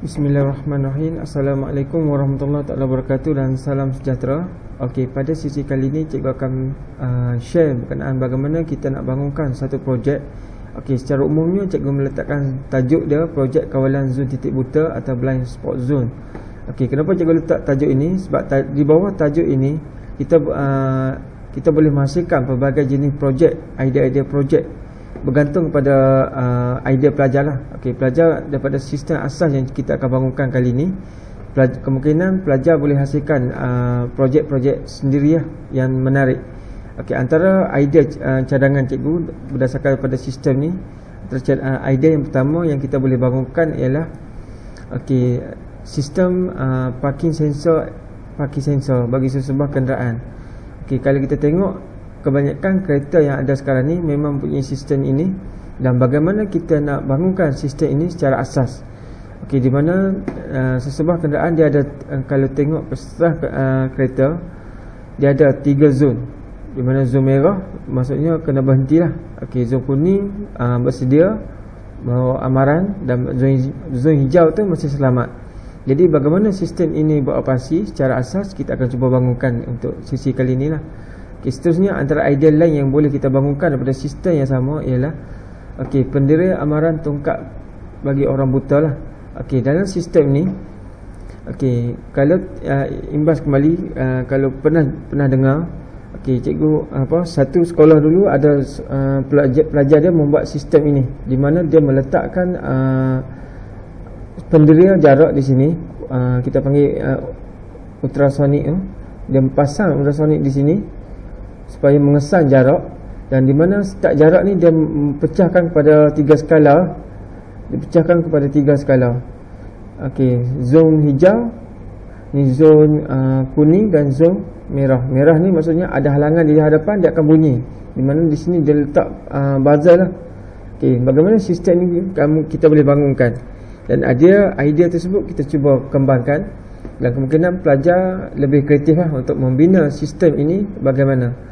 Bismillahirrahmanirrahim. Assalamualaikum warahmatullahi wabarakatuh dan salam sejahtera. Okey, pada sesi kali ini cikgu akan share berkenaan bagaimana kita nak bangunkan satu projek. Okey, secara umumnya cikgu meletakkan tajuk dia projek kawalan zon titik buta atau blind spot zone. Okey, kenapa cikgu letak tajuk ini? Sebab di bawah tajuk ini kita boleh menghasilkan pelbagai jenis projek, idea-idea projek bergantung kepada idea pelajar lah. Okey, pelajar daripada sistem asas yang kita akan bangunkan kali ini, kemungkinan pelajar boleh hasilkan projek-projek sendiri lah yang menarik. Okey, antara idea cadangan cikgu berdasarkan pada sistem ni, idea yang pertama yang kita boleh bangunkan ialah okey, sistem parking sensor bagi sesebuah kenderaan. Okey, kalau kita tengok kebanyakan kereta yang ada sekarang ni memang punya sistem ini, dan bagaimana kita nak bangunkan sistem ini secara asas. Okey, di mana sesebuah kenderaan dia ada, kalau tengok peserta kereta, dia ada 3 zon. Di mana zon merah maksudnya kena berhentilah. Okey, zon kuning bersedia bawa amaran, dan zon hijau tu masih selamat. Jadi bagaimana sistem ini beroperasi secara asas kita akan cuba bangunkan untuk sesi kali ini lah. Okay, seterusnya antara idea lain yang boleh kita bangunkan daripada sistem yang sama ialah pendera amaran tongkat bagi orang buta lah. Dalam sistem ni kalau imbas kembali, kalau pernah dengar, cikgu satu sekolah dulu ada pelajar dia membuat sistem ini, di mana dia meletakkan pendera jarak di sini, kita panggil ultrasonik tu. Dia pasang ultrasonik di sini supaya mengesan jarak, dan di mana start jarak ni dia pecahkan kepada 3 skala. Zon hijau ni, zon kuning dan zon merah. Merah ni maksudnya ada halangan di hadapan, dia akan bunyi. Di mana di sini dia letak buzzer lah. Bagaimana sistem ni kita boleh bangunkan, dan idea tersebut kita cuba kembangkan, dan kemungkinan pelajar lebih kreatif lah untuk membina sistem ini bagaimana.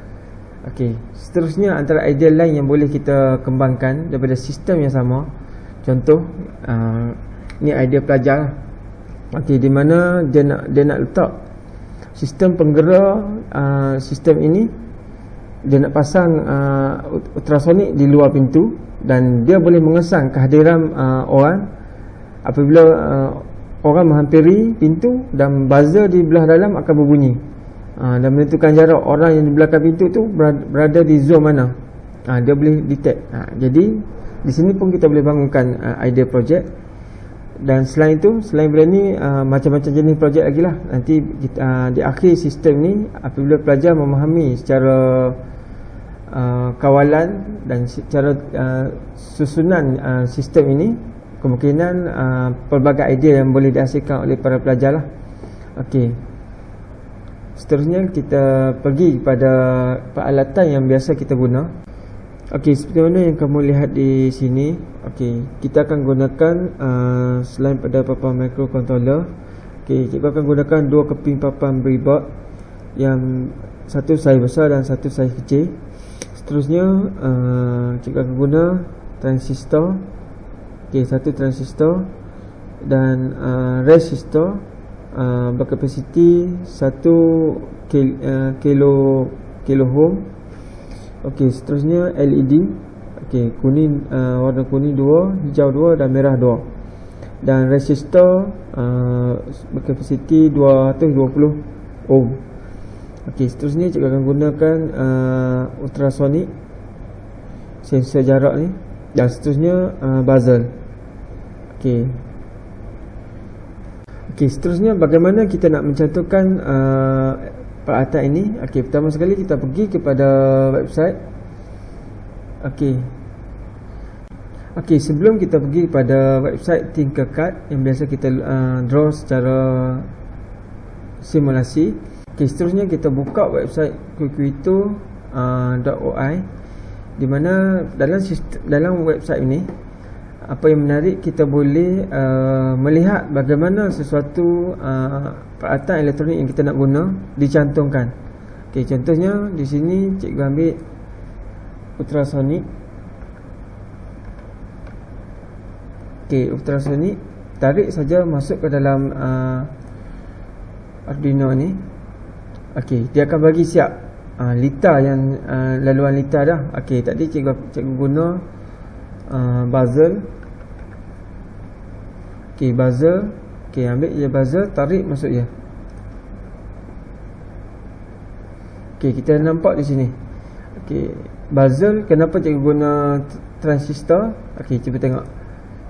Seterusnya antara idea lain yang boleh kita kembangkan daripada sistem yang sama. Contoh, ni idea pelajar lah. Di mana dia nak letak sistem penggerak sistem ini, dia nak pasang ultrasonik di luar pintu, dan dia boleh mengesan kehadiran orang apabila orang menghampiri pintu, dan buzzer di belah dalam akan berbunyi dan menentukan jarak orang yang di belakang pintu tu berada di zon mana. Dia boleh detect. Jadi di sini pun kita boleh bangunkan idea projek. Dan selain itu, selain benda ni, macam-macam jenis projek lagi lah. Nanti di akhir sistem ni, apabila pelajar memahami secara kawalan dan secara susunan sistem ini, kemungkinan pelbagai idea yang boleh dihasilkan oleh para pelajar lah. Seterusnya kita pergi kepada peralatan yang biasa kita guna. Seperti mana yang kamu lihat di sini. Kita akan gunakan selain pada papan microcontroller, kita akan gunakan 2 keping papan breadboard, yang satu saiz besar dan satu saiz kecil. Seterusnya kita akan guna transistor, satu transistor, dan resistor berkapasiti 1 kilo ohm. Seterusnya LED, kuning, warna kuning 2, hijau 2 dan merah 2, dan resistor berkapasiti 220 ohm. Seterusnya kita akan gunakan ultrasonik, sensor jarak ni, dan seterusnya buzzer. Seterusnya bagaimana kita nak mencantumkan peralatan ini. Pertama sekali kita pergi kepada website. Sebelum kita pergi kepada website Tinkercad yang biasa kita draw secara simulasi, seterusnya kita buka website quickito.oi, di mana dalam website ini, apa yang menarik, kita boleh melihat bagaimana sesuatu peralatan elektronik yang kita nak guna dicantumkan. Contohnya di sini cikgu ambil ultrasonik. Ultrasonik tarik saja masuk ke dalam Arduino ni. Okey, dia akan bagi siap lita yang laluan lita dah. Okey, tadi cikgu guna buzzer. Okey, buzzer. Okey, ambil je buzzer, tarik masuk je. Okey, kita nampak di sini. Okey, buzzer, kenapa cikgu guna transistor? Okey, cuba tengok.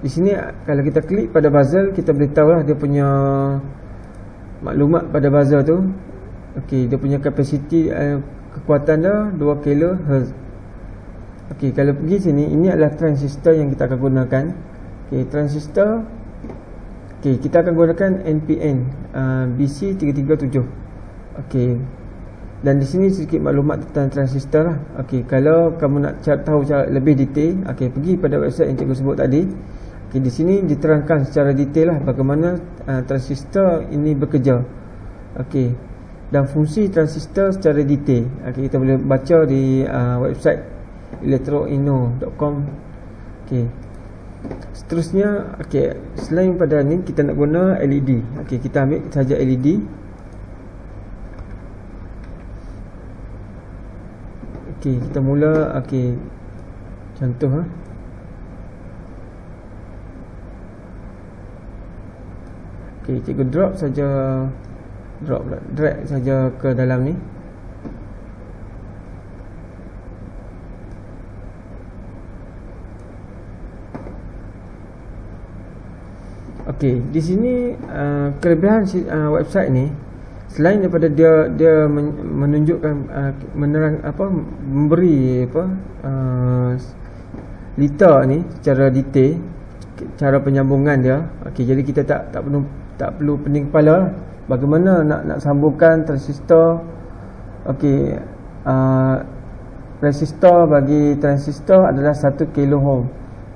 Di sini kalau kita klik pada buzzer, kita boleh tahu lah dia punya maklumat pada buzzer tu. Okey, dia punya kapasiti kekuatan dia 2 kHz. Okey, kalau pergi sini, ini adalah transistor yang kita akan gunakan. Okey, transistor. Okey, kita akan gunakan NPN BC337. Okey. Dan di sini sedikit maklumat tentang transistor lah. Okey, kalau kamu nak tahu cara lebih detail, okey, pergi pada website yang cikgu sebut tadi. Okey, di sini diterangkan secara detail lah bagaimana transistor ini bekerja. Okey, dan fungsi transistor secara detail. Okey, kita boleh baca di website electroino.com. Okey. Seterusnya, okey, selain pada ni kita nak guna LED. Okey, kita ambil saja LED. Okey, kita mula. Okey, contoh Okey, cikgu drag saja ke dalam ni. Okey, di sini kelebihan website ni, selain daripada dia menunjukkan memberi lita ni secara detail, cara penyambungan dia. Okey, jadi kita tak perlu pening kepala lah bagaimana nak sambungkan transistor. Okey, resistor bagi transistor adalah 1 kilo-ohm.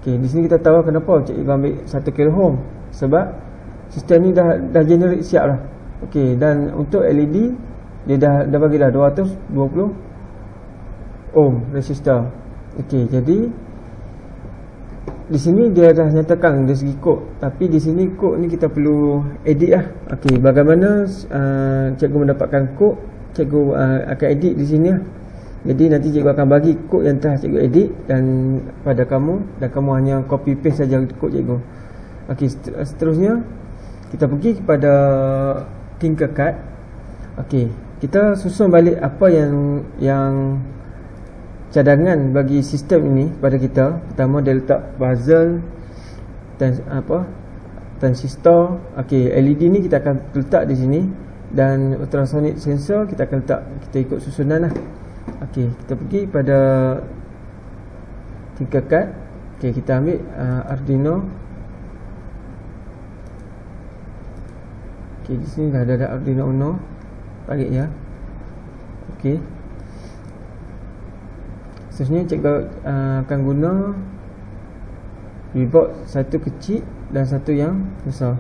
Okey, di sini kita tahu kenapa cikgu ambil 1 kilo-ohm, sebab sistem ni dah generate siap lah. Okey, dan untuk LED dia dah bagi dah 220 ohm resistor. Okey, jadi di sini dia dah nyatakan dari segi kod, tapi di sini kod ni kita perlu edit lah. Okey, bagaimana cikgu mendapatkan kod? Cikgu akan edit di sini lah. Jadi nanti cikgu akan bagi kod yang telah cikgu edit dan pada kamu, dan kamu hanya copy paste saja kod cikgu. Okey, seterusnya kita pergi kepada Tinkercad. Okey, kita susun balik apa yang cadangan bagi sistem ini pada kita. Pertama dia letak buzzer dan transistor. Okey, LED ni kita akan letak di sini, dan ultrasonic sensor kita akan letak, kita ikut susunan lah. Okey, kita pergi pada Tinkercad. Okey, kita ambil Arduino. Okey, di sini dah ada Arduino Uno. Tarik ya. Okey. Seterusnya cikgu akan guna keyboard satu kecil dan satu yang besar.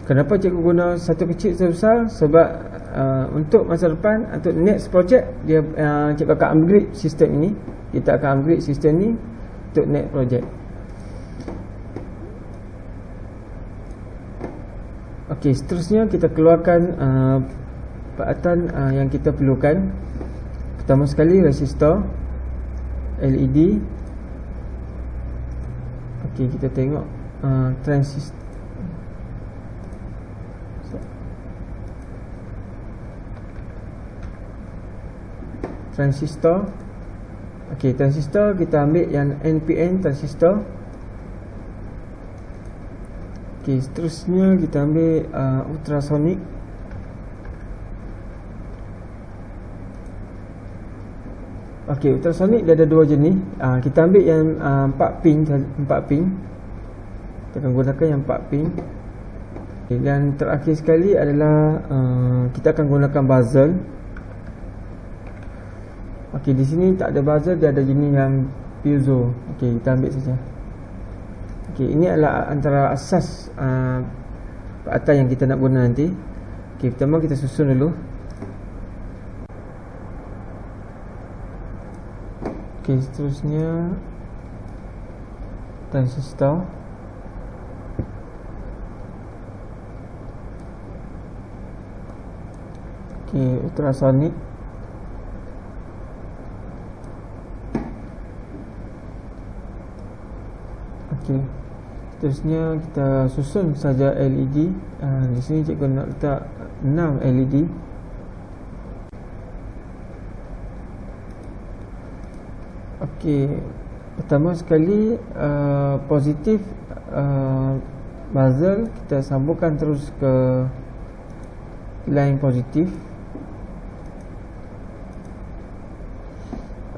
Kenapa cikgu guna satu kecil satu besar? Sebab untuk masa depan, untuk next project, dia cikgu akan upgrade sistem ini. Kita akan upgrade sistem ni untuk next project. Okey, seterusnya kita keluarkan peralatan yang kita perlukan. Pertama sekali resistor, LED. Okey, kita tengok transistor. Okey, transistor kita ambil yang NPN transistor. Okey, seterusnya kita ambil ultrasonic. Okey, ultrasonic dia ada dua jenis. Kita ambil yang 4 pin. Kita akan gunakan yang 4 pin. Okay, dan terakhir sekali adalah kita akan gunakan buzzer. Okey, di sini tak ada buzzer, dia ada jenis yang piezo. Okey, kita ambil saja. Okey, ini adalah antara asas atas yang kita nak guna nanti. Okey, pertama kita susun dulu. Okey, seterusnya transistor. Okey, ultrasonic. Okey, seterusnya kita susun saja LED. Di sini cikgu nak letak 6 LED. Okey, pertama sekali positif buzzer kita sambungkan terus ke line positif.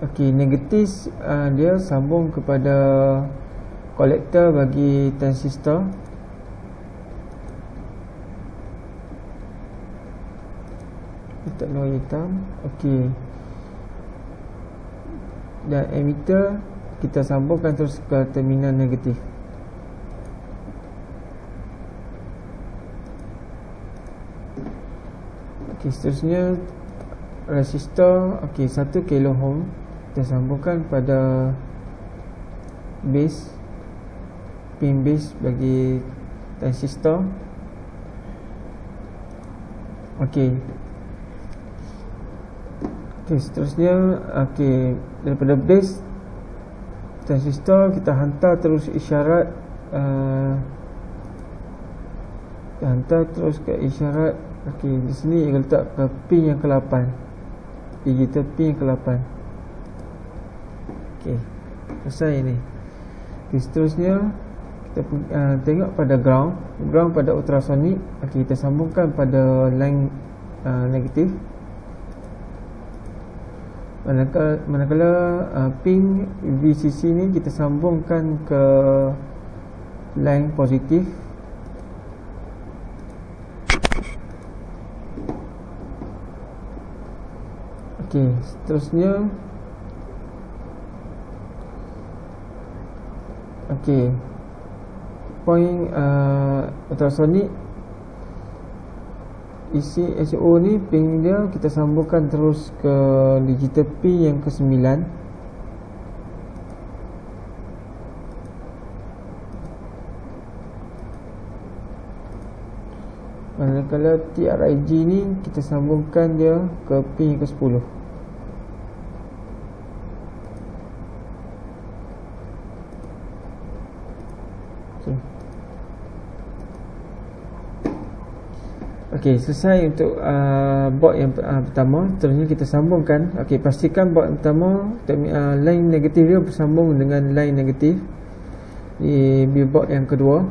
Okey, negatif dia sambung kepada kolektor bagi transistor. Letak luar hitam. Okey, dan emitter kita sambungkan terus ke terminal negatif. Okey, seterusnya resistor. Okey, 1 kilo ohm kita sambungkan pada base, pin base bagi transistor. Okey. Okey, seterusnya daripada base transistor kita hantar terus isyarat kita hantar terus ke isyarat. Okey, di sini kita letak ke pin yang ke-8, digital pin yang ke-8. Okey, selesai ni. Okey, seterusnya kita tengok pada ground pada ultrasonic. Okey, kita sambungkan pada line negatif. Manakala pin VCC ni kita sambungkan ke line positif. Okey, seterusnya okey, point ultrasonic isi SO ni pin dia kita sambungkan terus ke digital pin yang ke-9. Manakala TRIG ni kita sambungkan dia ke pin yang ke-10. Okey, selesai untuk board yang pertama. Seterusnya kita sambungkan. Okey, pastikan board yang pertama line negatif dia bersambung dengan line negatif di board yang kedua.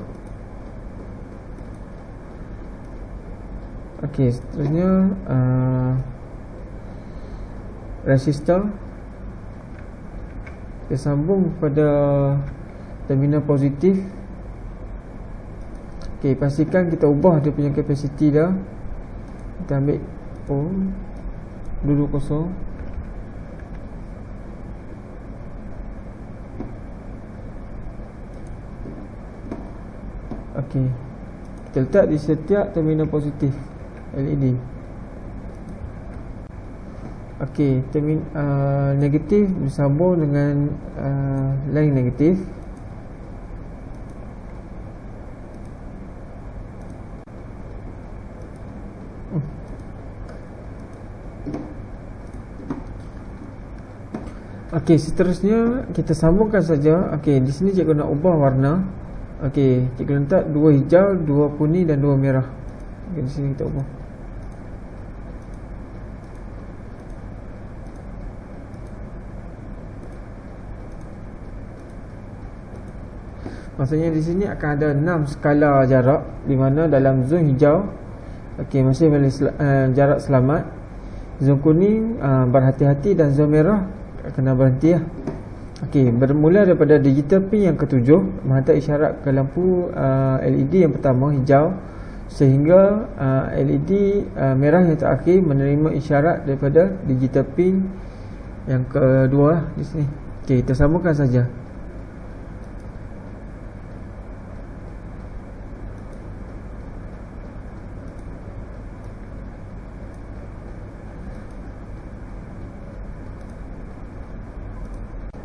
Okey, seterusnya resistor kita sambung pada terminal positif. Okey, pastikan kita ubah dia punya kapasiti dah. Kita ambil ohm, dulu kosong. Okey, kita letak di setiap terminal positif LED. Okey, negatif bersambung dengan line negatif. Okey, seterusnya kita sambungkan saja. Okey, di sini cikgu nak ubah warna. Okey, cikgu letak 2 hijau, 2 kuning dan 2 merah. Okey, di sini kita ubah. Maksudnya di sini akan ada 6 skala jarak, di mana dalam zon hijau okey masih jarak selamat, zon kuning berhati-hati dan zon merah kena berhenti lah. Okey, bermula daripada digital pin yang ke-7 menghantar isyarat ke lampu LED yang pertama hijau, sehingga LED merah yang terakhir menerima isyarat daripada digital pin yang kedua di sini. Okey, kita sambungkan saja.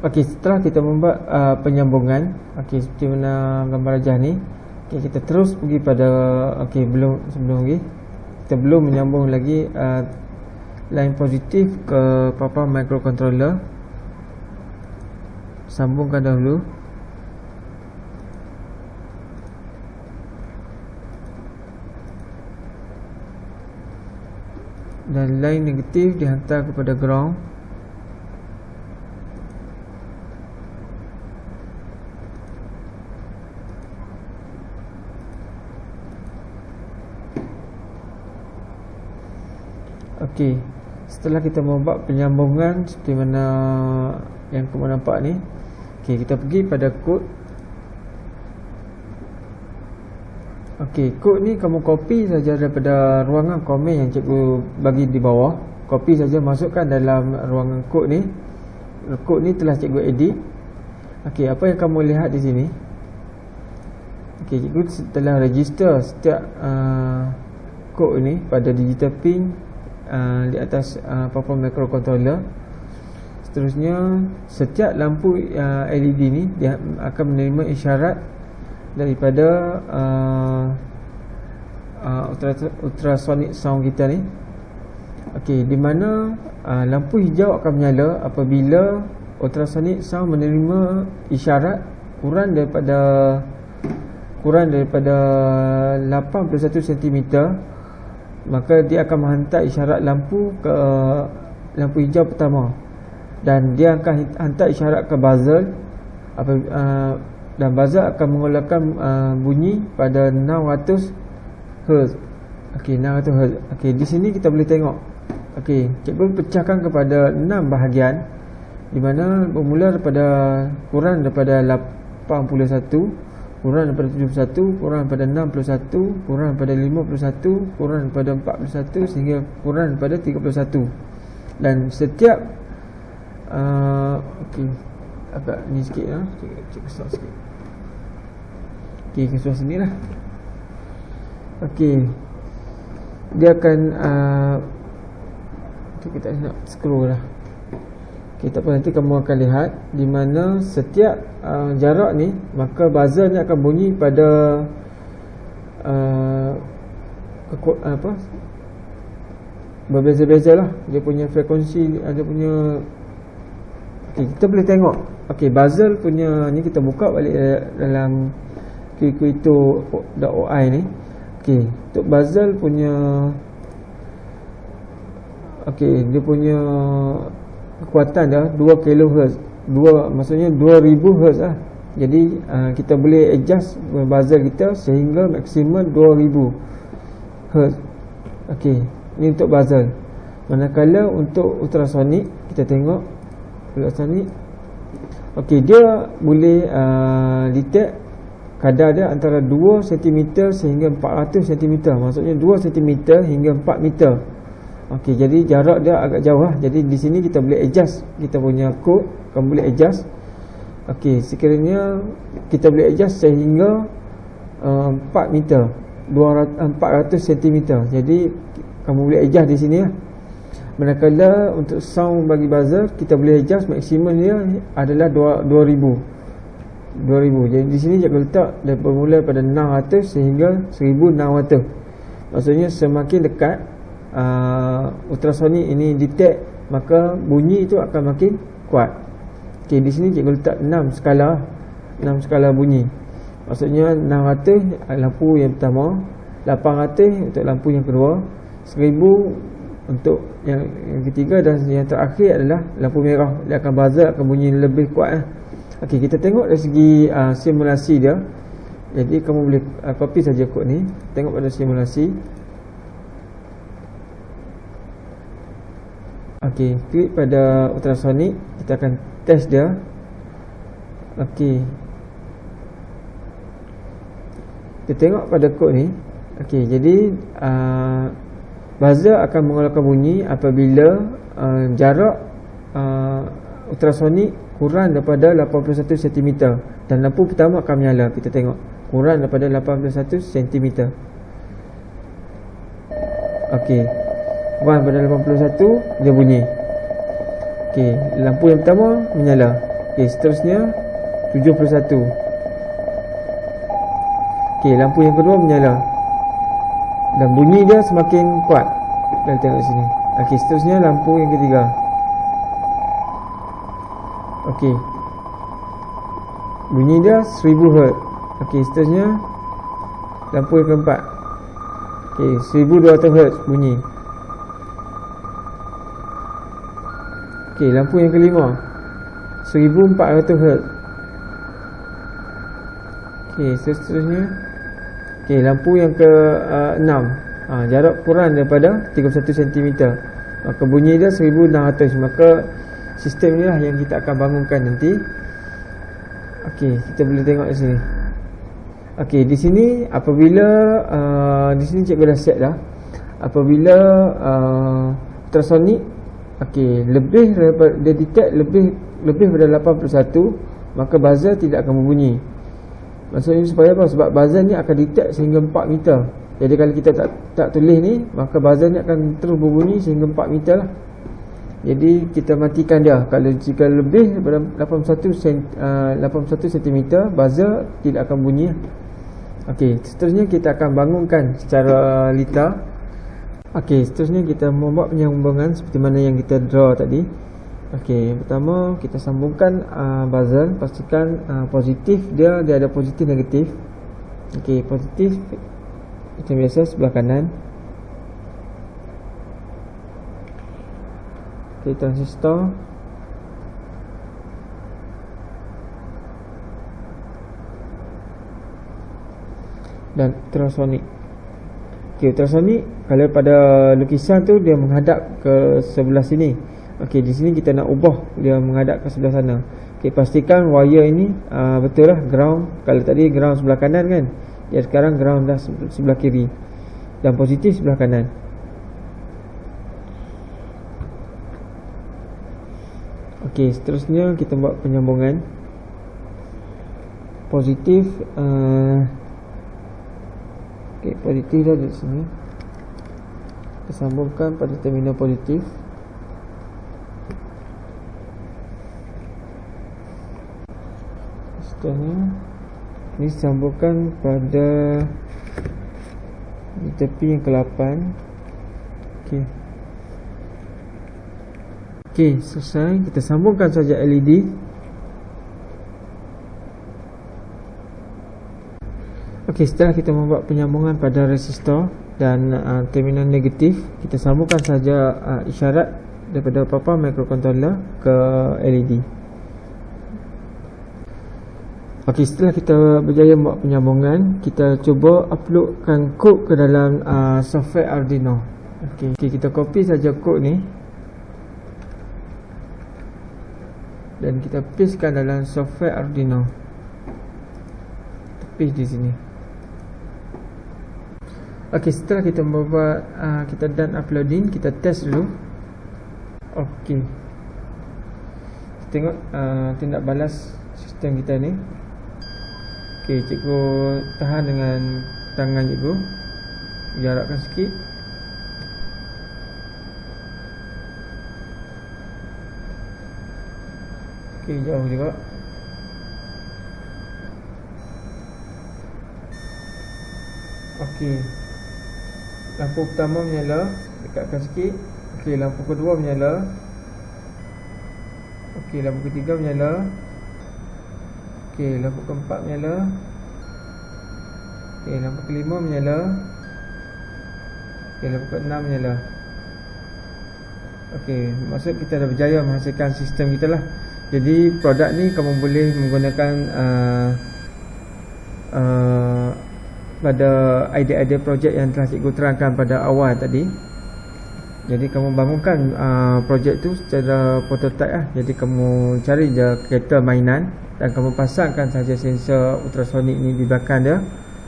Okey, setelah kita membuat penyambungan, okey, seperti mana gambar rajah ni, okey, kita terus pergi pada, okey, sebelum lagi kita belum menyambung lagi line positif ke papan microcontroller. Sambungkan dahulu. Dan line negatif dihantar kepada ground. Okey, setelah kita membuat penyambungan seperti mana yang kamu nampak ni, okey, kita pergi pada kod. Okey, kod ni kamu copy saja daripada ruangan komen yang cikgu bagi di bawah. Copy saja, masukkan dalam ruangan kod ni. Kod ni telah cikgu edit. Okey, apa yang kamu lihat di sini? Okey, cikgu telah register setiap kod ni pada digital pin di atas papan microcontroller. Seterusnya, setiap lampu LED ni dia akan menerima isyarat daripada ultrasonic sound kita ni. Okey, di mana lampu hijau akan menyala apabila ultrasonic sound menerima isyarat kurang daripada 81 cm, maka dia akan menghantar isyarat lampu ke lampu hijau pertama, dan dia akan hantar isyarat ke buzzer dan buzzer akan mengeluarkan bunyi pada 600 Hz. Okey, 600 Hz. Okey, di sini kita boleh tengok. Okey, cikgu pecahkan kepada 6 bahagian, di mana bermula daripada kurang daripada 81, kurang daripada 71, kurang daripada 61, kurang daripada 51, kurang daripada 41 sehingga kurang daripada 31. Dan setiap okey, agak ni sikit lah, cik besar sikit. Okey, ke sebelah sini lah. Okey, dia akan kita nak scroll lah. Okey, tak apa, nanti kamu akan lihat di mana setiap jarak ni, maka buzzer ni akan bunyi pada berbeza-beza lah dia punya frekuensi, ada punya. Okey, kita boleh tengok. Okey, buzzer punya ni kita buka balik dalam qito.oi ni. Okey, untuk buzzer punya, okey, dia punya kekuatan dah 2 kHz. Maksudnya 2000 Hz lah. Jadi kita boleh adjust buzzer kita sehingga maksimum 2000 Hz. Okey, ni untuk buzzer. Manakala untuk ultrasonic, kita tengok ultrasonic. Okey, dia boleh detect kadar dia antara 2 cm sehingga 400 cm. Maksudnya 2 cm hingga 4 meter. Okey, jadi jarak dia agak jauh lah. Jadi di sini kita boleh adjust kita punya kod, kamu boleh adjust. Okey, sekiranya kita boleh adjust sehingga 4 meter, 400 cm. Jadi kamu boleh adjust di sini lah. Manakala untuk sound bagi buzzer, kita boleh adjust maksimum dia adalah 2000. Jadi di sini cikgu letak bermula pada 600 sehingga 1600. Maksudnya semakin dekat ultrasonic ini detect, maka bunyi itu akan makin kuat. Okey, di sini cikgu letak 6 skala bunyi. Maksudnya 600 lampu yang pertama, 800 untuk lampu yang kedua, 1000 untuk yang ketiga, dan yang terakhir adalah lampu merah. Dia akan buzzer, akan bunyi lebih kuat. Okey, kita tengok dari segi simulasi dia. Jadi kamu boleh copy saja kod ni, tengok pada simulasi. Okey, klik pada ultrasonic, kita akan test dia. Okey, kita tengok pada kod ni. Okey, jadi buzzer akan mengeluarkan bunyi apabila jarak ultrasonic kurang daripada 81 cm, dan lampu pertama akan menyala. Kita tengok kurang daripada 81 cm. Okey, kurang daripada 81 dia bunyi. Okey, lampu yang pertama menyala. Okey, seterusnya 71. Okey, lampu yang kedua menyala dan bunyi dia semakin kuat. Kita tengok sini. Okey, seterusnya lampu yang ketiga. Okey, bunyi dia 1000 Hz. Okey, seterusnya lampu yang keempat. Okey, 1200 Hz bunyi. Okey, lampu yang kelima 1400 Hz. Okey, seterusnya. Okey, lampu yang ke-6, jarak kurang daripada 31 cm. Maka bunyi dia 1600. Maka sistem ni lah yang kita akan bangunkan nanti. Okey, kita boleh tengok di sini. Okey, di sini apabila di sini cikgu dah set dah. Apabila ultrasonic, okey, lebih daripada dia detect lebih daripada 81, maka buzzer tidak akan berbunyi. Maksudnya supaya apa? Sebab buzzer ni akan detect sehingga 4 meter. Jadi kalau kita tak tulis ni, maka buzzer ni akan terus berbunyi sehingga 4 meter lah. Jadi kita matikan dia. Kalau jika lebih daripada 81 cm, buzzer tidak akan bunyi. Okey, seterusnya kita akan bangunkan secara litar. Okey, seterusnya kita membuat penyambungan seperti mana yang kita draw tadi. Okey, yang pertama kita sambungkan buzzer. Pastikan positif dia ada positif negatif. Okey, positif macam biasa sebelah kanan. Okey, transistor. Dan ultrasonic. Okey, ultrasonic kalau pada lukisan tu dia menghadap ke sebelah sini. Okey, di sini kita nak ubah dia menghadap ke sebelah sana. Okey, pastikan wire ini betul lah ground. Kalau tadi ground sebelah kanan kan, ya sekarang ground dah sebelah kiri dan positif sebelah kanan. Okey, seterusnya kita buat penyambungan positif. Okey, positif dah di sini. Kita sambungkan pada terminal positif. Seterusnya ini sambungkan pada di tepi yang ke-8. Okey. Okey, selesai. Kita sambungkan saja LED. Okey, setelah kita membuat penyambungan pada resistor dan terminal negatif, kita sambungkan saja isyarat daripada papan microcontroller ke LED. Okey, setelah kita berjaya buat penyambungan, kita cuba uploadkan kod ke dalam software Arduino. Okey, kita copy saja kod ni dan kita pastekan dalam software Arduino. Paste di sini. Okey, setelah kita membuat kita done uploading, kita test dulu. Okey, tengok tindak balas sistem kita ni. Okey, cikgu tahan dengan tangan cikgu, jarakkan sikit. Okey, jauh juga. Okey, lampu pertama menyala, dekatkan sikit. Okey, lampu kedua menyala. Okey, lampu ketiga menyala. Okey, lampu keempat menyala. Okey, lampu kelima menyala. Okey, lampu keenam menyala. Okey, maksud kita dah berjaya menghasilkan sistem kita lah. Jadi produk ni kamu boleh menggunakan pada idea-idea projek yang telah cikgu terangkan pada awal tadi. Jadi kamu bangunkan projek tu secara prototype lah. Jadi kamu cari je kereta mainan dan kamu pasangkan saja sensor ultrasonic ni di belakang dia,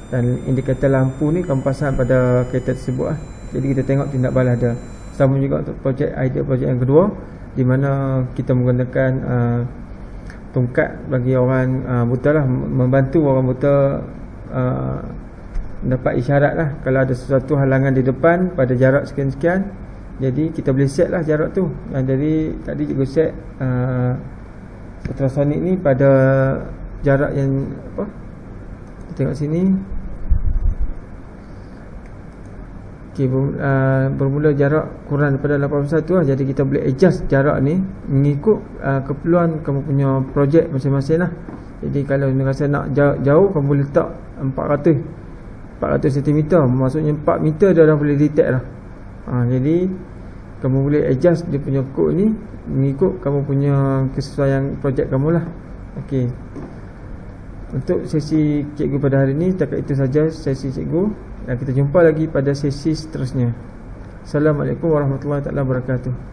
dan indikator lampu ni kamu pasang pada kereta tersebut lah. Jadi kita tengok tindak balas dia. Sama juga untuk idea projek yang kedua, di mana kita menggunakan tongkat bagi orang buta lah, membantu orang buta dapat isyarat lah kalau ada sesuatu halangan di depan pada jarak sekian-sekian. Jadi kita boleh set lah jarak tu. Jadi tadi cikgu set ultrasonic ni pada jarak yang apa, kita tengok sini. Okay, bermula jarak kurang daripada 81 lah. Jadi kita boleh adjust jarak ni mengikut keperluan kamu punya projek masing-masing lah. Jadi kalau kamu rasa nak jauh, kamu boleh letak 400 cm, maksudnya 4 meter dah boleh detect lah. Jadi kamu boleh adjust dia punya kod ni mengikut kamu punya kesesuaian projek kamu lah. Okay, untuk sesi cikgu pada hari ni setakat itu saja sesi cikgu, dan kita jumpa lagi pada sesi seterusnya. Assalamualaikum warahmatullahi wabarakatuh.